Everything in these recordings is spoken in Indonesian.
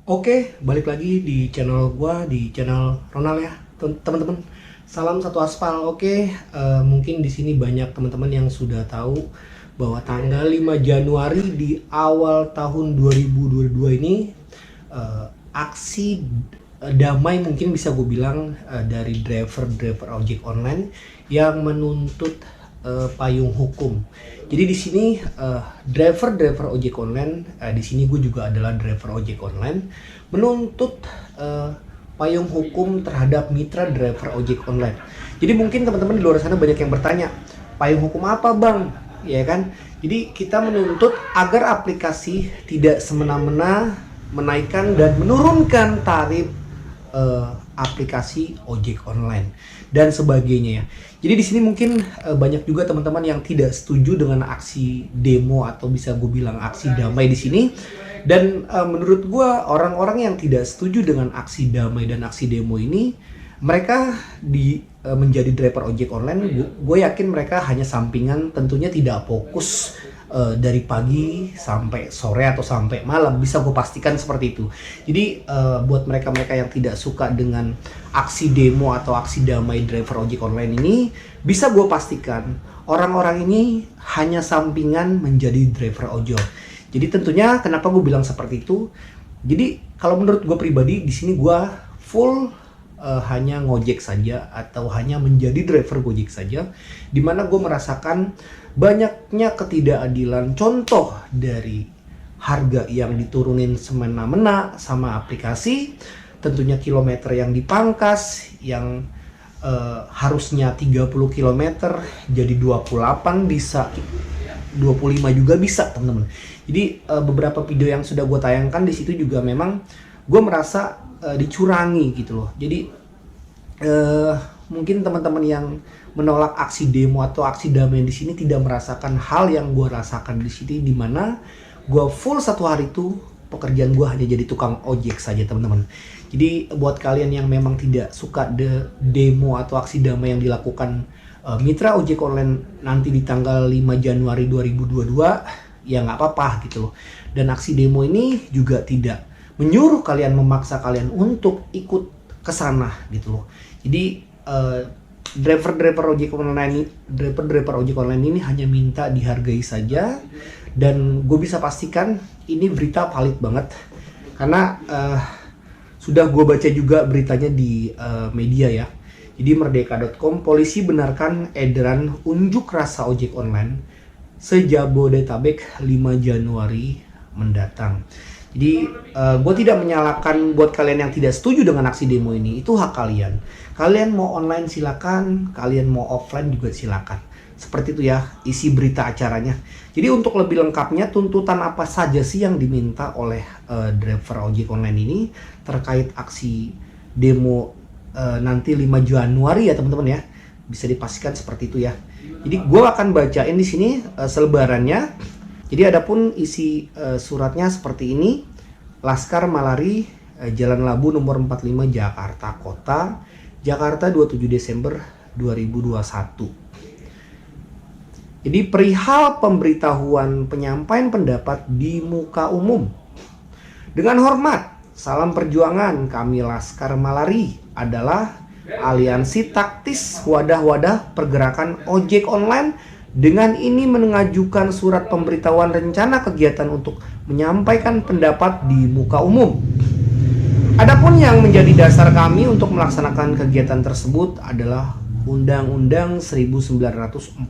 Oke, balik lagi di channel gua, di channel Ronald ya, teman-teman. Salam satu aspal. Oke, mungkin di sini banyak teman-teman yang sudah tahu bahwa tanggal 5 Januari di awal tahun 2022 ini aksi damai mungkin bisa gue bilang dari driver ojek online yang menuntut payung hukum. Jadi di sini driver ojek online, di sini gue juga adalah driver ojek online, menuntut payung hukum terhadap mitra driver ojek online. Jadi mungkin teman-teman di luar sana banyak yang bertanya, payung hukum apa bang? Ya kan? Jadi kita menuntut agar aplikasi tidak semena-mena menaikkan dan menurunkan tarif aplikasi ojek online dan sebagainya ya. Jadi di sini mungkin banyak juga teman-teman yang tidak setuju dengan aksi demo atau bisa gue bilang aksi damai di sini. Dan menurut gue orang-orang yang tidak setuju dengan aksi damai dan aksi demo ini, mereka menjadi driver ojek online, gue yakin mereka hanya sampingan, tentunya tidak fokus dari pagi sampai sore atau sampai malam, bisa gue pastikan seperti itu. Jadi buat mereka-mereka yang tidak suka dengan aksi demo atau aksi damai driver ojek online ini, bisa gue pastikan orang-orang ini hanya sampingan menjadi driver ojol. Jadi tentunya kenapa gue bilang seperti itu? Jadi kalau menurut gue pribadi di sini gue full hanya ngojek saja atau hanya menjadi driver gojek saja, dimana gue merasakan banyaknya ketidakadilan. Contoh dari harga yang diturunin semena-mena sama aplikasi, tentunya kilometer yang dipangkas, yang harusnya 30 km jadi 28, bisa 25 juga bisa teman-teman. Jadi beberapa video yang sudah gue tayangkan di situ juga memang gue merasa dicurangi gitu loh. Jadi mungkin teman-teman yang menolak aksi demo atau aksi damai di sini tidak merasakan hal yang gue rasakan di sini, di mana gue full satu hari itu pekerjaan gue hanya jadi tukang ojek saja teman-teman. Jadi buat kalian yang memang tidak suka demo atau aksi damai yang dilakukan mitra ojek online nanti di tanggal 5 Januari 2022, ya nggak apa-apa gitu loh. Dan aksi demo ini juga tidak menyuruh kalian, memaksa kalian untuk ikut ke sana gitu loh. Jadi driver ojek online ini hanya minta dihargai saja, dan gue bisa pastikan ini berita valid banget karena sudah gue baca juga beritanya di media ya. Jadi merdeka.com, polisi benarkan edaran unjuk rasa ojek online se-Jabodetabek 5 Januari mendatang. Jadi gue tidak menyalahkan buat kalian yang tidak setuju dengan aksi demo ini, itu hak kalian. Kalian mau online silakan, kalian mau offline juga silakan. Seperti itu ya isi berita acaranya. Jadi untuk lebih lengkapnya, tuntutan apa saja sih yang diminta oleh driver ojek online ini terkait aksi demo nanti 5 Januari ya teman-teman ya. Bisa dipastikan seperti itu ya. Jadi gue akan bacain di sini selebarannya. Jadi adapun isi suratnya seperti ini. Laskar Malari, Jalan Labu nomor 45 Jakarta Kota, Jakarta 27 Desember 2021. Jadi perihal pemberitahuan penyampaian pendapat di muka umum. Dengan hormat, salam perjuangan, kami Laskar Malari adalah aliansi taktis wadah-wadah pergerakan ojek online. Dengan ini mengajukan surat pemberitahuan rencana kegiatan untuk menyampaikan pendapat di muka umum. Adapun yang menjadi dasar kami untuk melaksanakan kegiatan tersebut adalah Undang-Undang 1945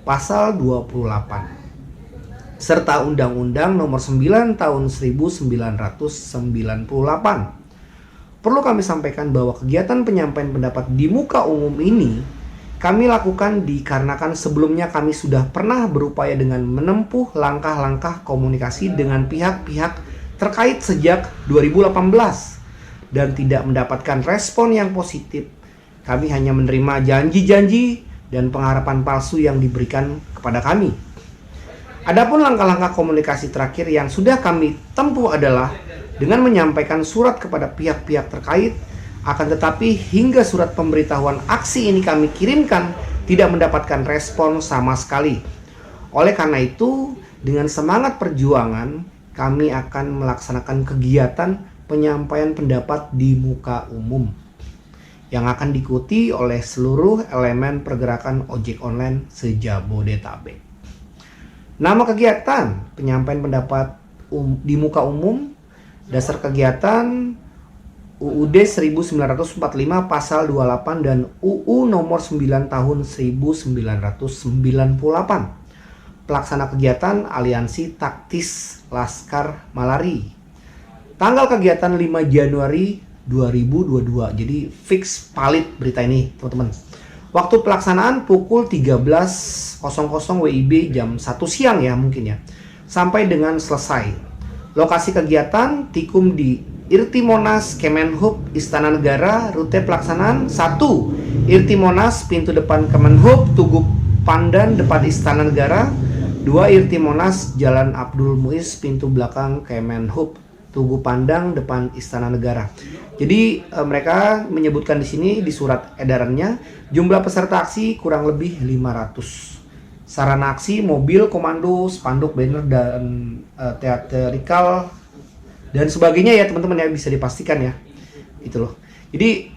Pasal 28 serta Undang-Undang Nomor 9 Tahun 1998. Perlu kami sampaikan bahwa kegiatan penyampaian pendapat di muka umum ini kami lakukan dikarenakan sebelumnya kami sudah pernah berupaya dengan menempuh langkah-langkah komunikasi dengan pihak-pihak terkait sejak 2018 dan tidak mendapatkan respon yang positif. Kami hanya menerima janji-janji dan pengharapan palsu yang diberikan kepada kami. Adapun langkah-langkah komunikasi terakhir yang sudah kami tempuh adalah dengan menyampaikan surat kepada pihak-pihak terkait. Akan tetapi hingga surat pemberitahuan aksi ini kami kirimkan tidak mendapatkan respon sama sekali. Oleh karena itu, dengan semangat perjuangan, kami akan melaksanakan kegiatan penyampaian pendapat di muka umum yang akan diikuti oleh seluruh elemen pergerakan ojek online se-Jabodetabek. Nama kegiatan penyampaian pendapat di muka umum dasar kegiatan UUD 1945 pasal 28 dan UU nomor 9 tahun 1998. Pelaksana kegiatan Aliansi Taktis Laskar Malari. Tanggal kegiatan 5 Januari 2022. Jadi fix valid berita ini, teman-teman. Waktu pelaksanaan pukul 13.00 WIB jam 1 siang ya mungkin ya. Sampai dengan selesai. Lokasi kegiatan Tikum di Irti Monas Kemenhub Istana Negara. Rute pelaksanaan 1. Irti Monas pintu depan Kemenhub Tugu Pandan depan Istana Negara. 2. Irti Monas Jalan Abdul Muiz pintu belakang Kemenhub Tugu Pandang depan Istana Negara. Jadi mereka menyebutkan di sini di surat edarannya jumlah peserta aksi kurang lebih 500. Sarana aksi mobil, komando, spanduk, banner dan teatrikal dan sebagainya ya teman-teman ya, bisa dipastikan ya. Itu loh. Jadi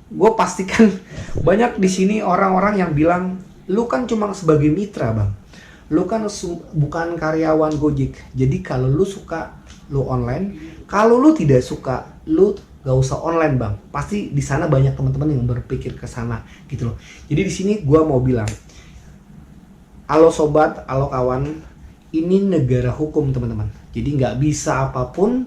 gue pastikan banyak di sini orang-orang yang bilang lu kan cuma sebagai mitra bang, lu kan bukan karyawan Gojek. Jadi kalau lu suka lu online, kalau lu tidak suka lu gak usah online bang. Pasti di sana banyak teman-teman yang berpikir ke sana gitu loh. Jadi di sini gue mau bilang, halo sobat, halo kawan, ini negara hukum teman-teman. Jadi nggak bisa apapun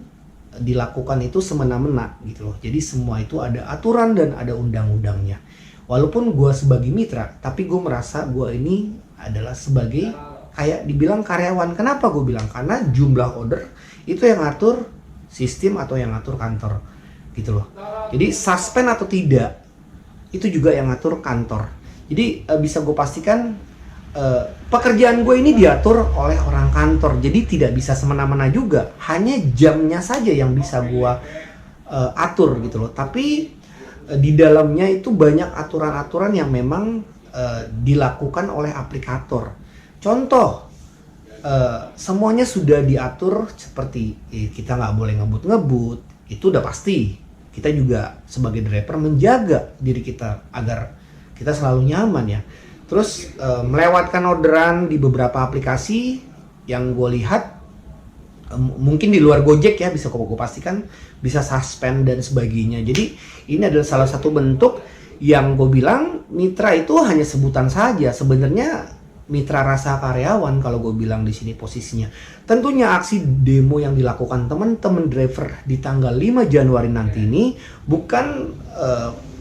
dilakukan itu semena-mena gitu loh. Jadi semua itu ada aturan dan ada undang-undangnya. Walaupun gue sebagai mitra, tapi gue merasa gue ini adalah sebagai kayak dibilang karyawan. Kenapa gue bilang? Karena jumlah order itu yang ngatur sistem atau yang ngatur kantor gitu loh. Jadi suspend atau tidak itu juga yang ngatur kantor. Jadi bisa gue pastikan pekerjaan gue ini diatur oleh orang kantor. Jadi tidak bisa semena-mena juga. Hanya jamnya saja yang bisa gue atur gitu loh. Tapi di dalamnya itu banyak aturan-aturan yang memang dilakukan oleh aplikator. Contoh, semuanya sudah diatur seperti kita nggak boleh ngebut-ngebut, itu udah pasti. Kita juga sebagai driver menjaga diri kita agar kita selalu nyaman ya. Terus melewatkan orderan di beberapa aplikasi yang gue lihat mungkin di luar Gojek ya, bisa gue pastikan bisa suspend dan sebagainya. Jadi ini adalah salah satu bentuk yang gue bilang mitra itu hanya sebutan saja. Sebenarnya mitra rasa karyawan kalau gue bilang di sini posisinya. Tentunya aksi demo yang dilakukan teman-teman driver di tanggal 5 Januari nanti ini bukan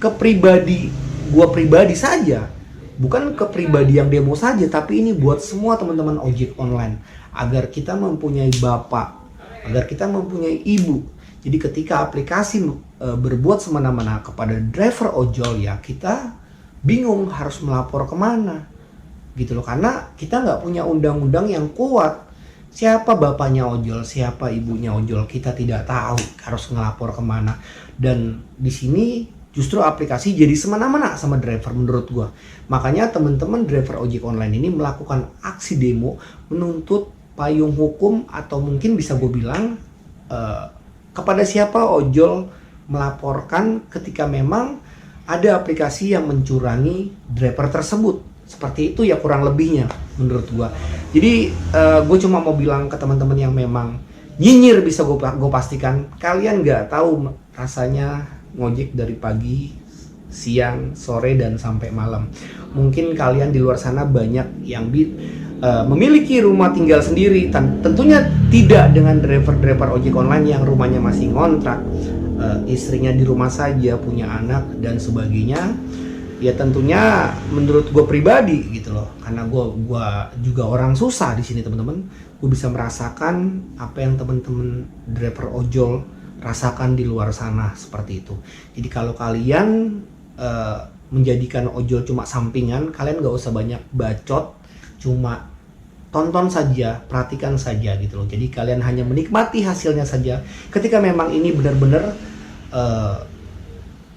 gue pribadi saja, bukan ke pribadi yang demo saja, tapi ini buat semua teman-teman ojek online agar kita mempunyai bapak, agar kita mempunyai ibu. Jadi ketika aplikasi berbuat semena-mena kepada driver ojol ya, kita bingung harus melapor kemana gitu loh, karena kita nggak punya undang-undang yang kuat. Siapa bapaknya ojol, siapa ibunya ojol, kita tidak tahu harus ngelapor kemana. Dan di sini justru aplikasi jadi semena-mena sama driver menurut gua. Makanya teman-teman driver ojek online ini melakukan aksi demo menuntut payung hukum, atau mungkin bisa gue bilang kepada siapa ojol melaporkan ketika memang ada aplikasi yang mencurangi driver tersebut. Seperti itu ya kurang lebihnya menurut gua. Jadi gue cuma mau bilang ke teman-teman yang memang nyinyir, bisa gue pastikan kalian nggak tahu rasanya ngojek dari pagi, siang, sore dan sampai malam. Mungkin kalian di luar sana banyak yang memiliki rumah tinggal sendiri, tentunya tidak dengan driver-driver ojek online yang rumahnya masih ngontrak, istrinya di rumah saja, punya anak dan sebagainya. Ya tentunya menurut gue pribadi gitu loh, karena gue juga orang susah di sini teman-teman. Gue bisa merasakan apa yang teman-teman driver ojol rasakan di luar sana seperti itu. Jadi kalau kalian menjadikan ojol cuma sampingan, kalian gak usah banyak bacot, cuma tonton saja, perhatikan saja gitu loh. Jadi kalian hanya menikmati hasilnya saja ketika memang ini benar-benar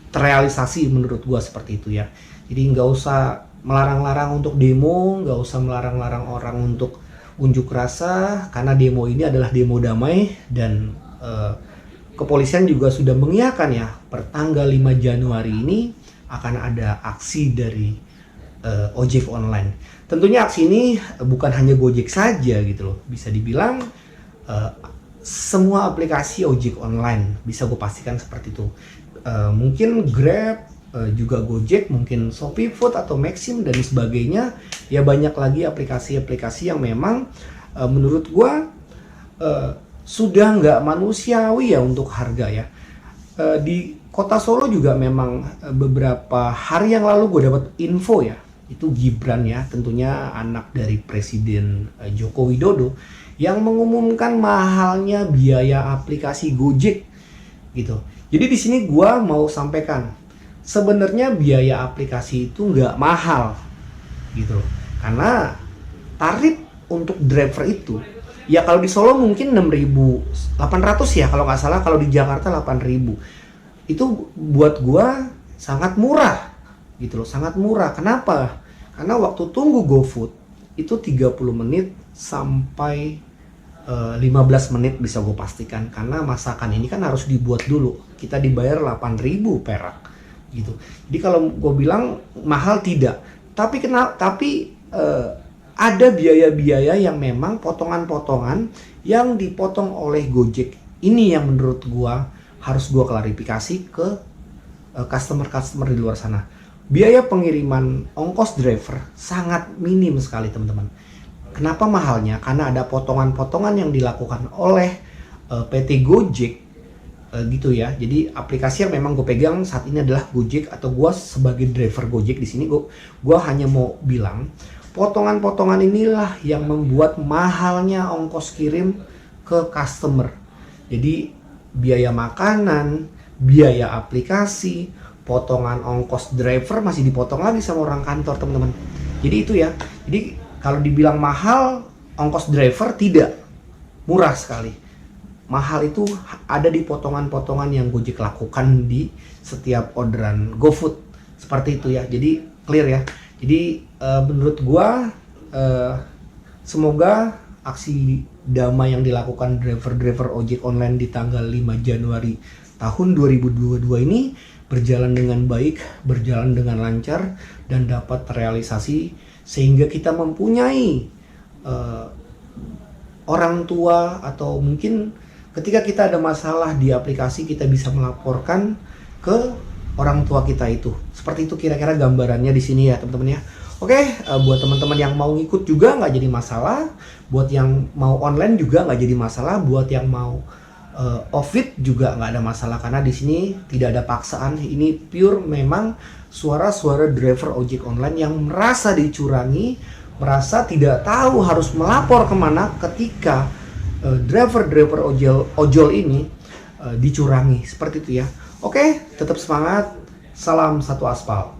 terrealisasi menurut gua seperti itu ya. Jadi nggak usah melarang-larang untuk demo, nggak usah melarang-larang orang untuk unjuk rasa karena demo ini adalah demo damai dan kepolisian juga sudah mengiyakan ya pertanggal 5 Januari ini akan ada aksi dari ojek online. Tentunya aksi ini bukan hanya Gojek saja gitu loh, bisa dibilang semua aplikasi ojek online, bisa gue pastikan seperti itu. Mungkin Grab, juga Gojek, mungkin Shopee Food atau Maxim dan sebagainya. Ya banyak lagi aplikasi-aplikasi yang memang menurut gue sudah nggak manusiawi ya untuk harga ya. Di kota Solo juga memang beberapa hari yang lalu gue dapat info ya, itu Gibran ya, tentunya anak dari Presiden Joko Widodo yang mengumumkan mahalnya biaya aplikasi Gojek gitu. Jadi di sini gua mau sampaikan, sebenarnya biaya aplikasi itu nggak mahal gitu. Karena tarif untuk driver itu ya kalau di Solo mungkin 6.800 ya kalau nggak salah, kalau di Jakarta 8.000. Itu buat gua sangat murah gitu loh, sangat murah. Kenapa? Karena waktu tunggu GoFood itu 30 menit sampai 15 menit bisa gue pastikan, karena masakan ini kan harus dibuat dulu. Kita dibayar 8.000 perak gitu. Jadi kalau gue bilang mahal tidak, tapi ada biaya-biaya yang memang potongan-potongan yang dipotong oleh Gojek. Ini yang menurut gue harus gue klarifikasi ke customer-customer di luar sana. Biaya pengiriman ongkos driver sangat minim sekali teman-teman. Kenapa mahalnya? Karena ada potongan-potongan yang dilakukan oleh PT Gojek gitu ya. Jadi aplikasi yang memang gue pegang saat ini adalah Gojek, atau gue sebagai driver Gojek di sini gue hanya mau bilang potongan-potongan inilah yang membuat mahalnya ongkos kirim ke customer. Jadi biaya makanan, biaya aplikasi, potongan ongkos driver masih dipotong lagi sama orang kantor teman-teman. Jadi itu ya. Jadi kalau dibilang mahal ongkos driver, tidak, murah sekali. Mahal itu ada di potongan-potongan yang Gojek lakukan di setiap orderan GoFood. Seperti itu ya. Jadi clear ya. Jadi menurut gua semoga aksi damai yang dilakukan driver-driver ojek online di tanggal 5 Januari tahun 2022 ini berjalan dengan baik, berjalan dengan lancar, dan dapat terrealisasi sehingga kita mempunyai orang tua, atau mungkin ketika kita ada masalah di aplikasi kita bisa melaporkan ke orang tua kita itu. Seperti itu kira-kira gambarannya di sini ya teman-teman ya. Oke, buat teman-teman yang mau ngikut juga nggak jadi masalah, buat yang mau online juga nggak jadi masalah, buat yang mau off-it juga nggak ada masalah, karena di sini tidak ada paksaan. Ini pure memang suara-suara driver ojek online yang merasa dicurangi, merasa tidak tahu harus melapor kemana ketika driver-driver ojol ini dicurangi. Seperti itu ya. Oke, tetap semangat. Salam satu aspal.